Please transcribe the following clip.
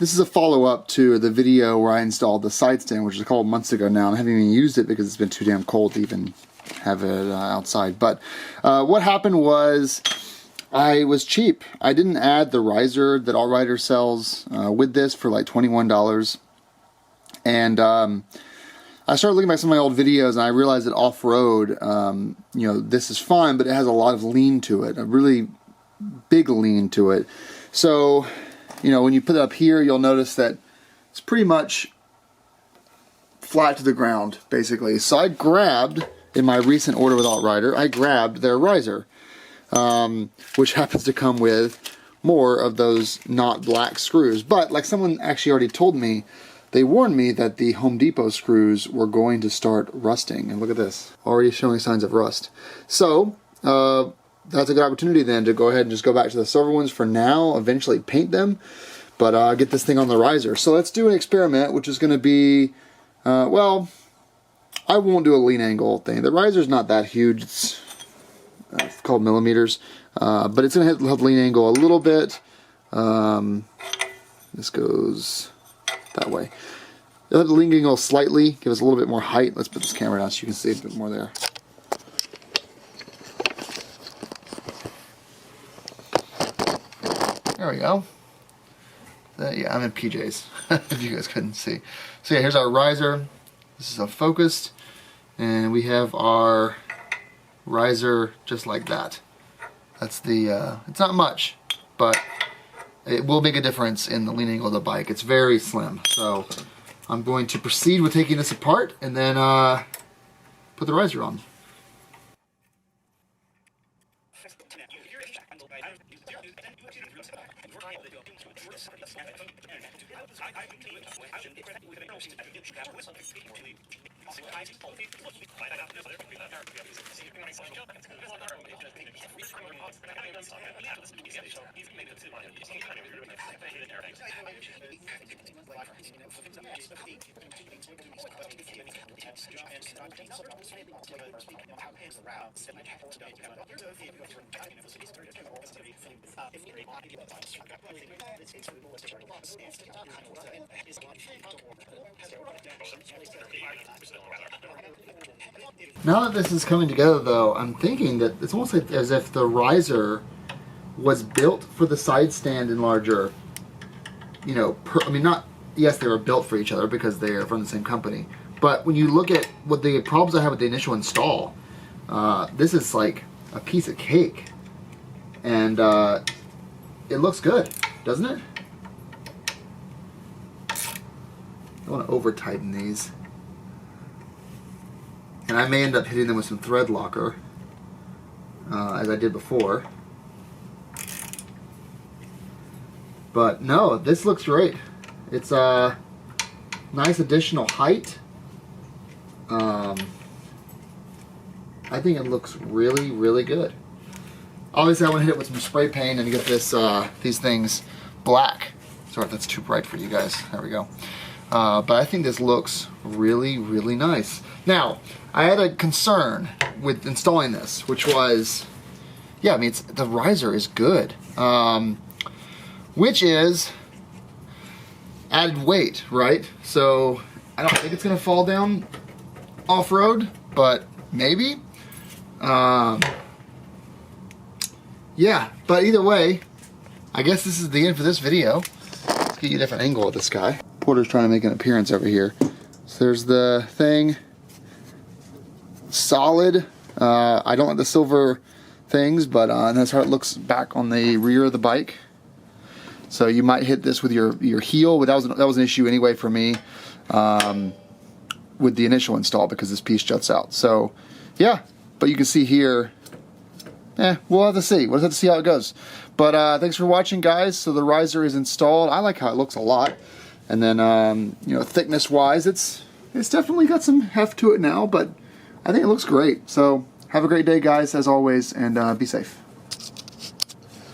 this is a follow-up to the video where I installed the side stand, which was a couple months ago now, and I haven't even used it because it's been too damn cold to even have it outside. But what happened was I was cheap. I didn't add the riser that AltRider sells with this for like $21. And I started looking back at some of my old videos, and I realized that off-road, you know, this is fine, but it has a lot of lean to it, a really big lean to it. So, you know, when you put it up here, you'll notice that it's pretty much flat to the ground, basically. So I grabbed, in my recent order with AltRider, I grabbed their riser, which happens to come with more of those not black screws. But like someone actually already told me, they warned me that the Home Depot screws were going to start rusting. And look at this, already showing signs of rust. So, that's a good opportunity then to go ahead and just go back to the silver ones for now, eventually paint them, but get this thing on the riser. So let's do an experiment, which is going to be, well, I won't do a lean angle thing. The riser's not that huge. It's called millimeters, but it's going to have lean angle a little bit. This goes that way. Let the lean angle slightly, give us a little bit more height. Let's put this camera down so you can see a bit more there. There we go. Yeah, I'm in PJs, if you guys couldn't see. So yeah, here's our riser. This is a focused, and we have our riser just like that. That's the, it's not much, but it will make a difference in the lean angle of the bike. It's very slim. So I'm going to proceed with taking this apart and then put the riser on. Now that this is coming together though, I'm thinking that it's almost like as if the riser was built for the side stand Enlarger. You know, I mean, not, yes, they were built for each other because they are from the same company. But when you look at what the problems I had with the initial install, this is like a piece of cake. And it looks good, doesn't it? I want to over tighten these. And I may end up hitting them with some thread locker, as I did before. But no, this looks great. It's a nice additional height. I think it looks really, really good. Obviously, I want to hit it with some spray paint and get this these things black. Sorry if that's too bright for you guys. There we go. But I think this looks really, really nice. Now, I had a concern with installing this, which was, yeah, I mean, the riser is good, which is added weight, right? So I don't think it's gonna fall down off-road, but maybe. Yeah, but either way, I guess this is the end for this video. Let's get you a different angle of this guy. Porter's trying to make an appearance over here. So there's the thing. Solid. I don't like the silver things, but that's how it looks back on the rear of the bike. So you might hit this with your heel, but that was an issue anyway for me with the initial install because this piece juts out. So yeah, but you can see here, we'll have to see. We'll have to see how it goes. But thanks for watching, guys. So the riser is installed. I like how it looks a lot. And then you know, thickness wise, it's definitely got some heft to it now, but I think it looks great. So have a great day, guys, as always, and be safe.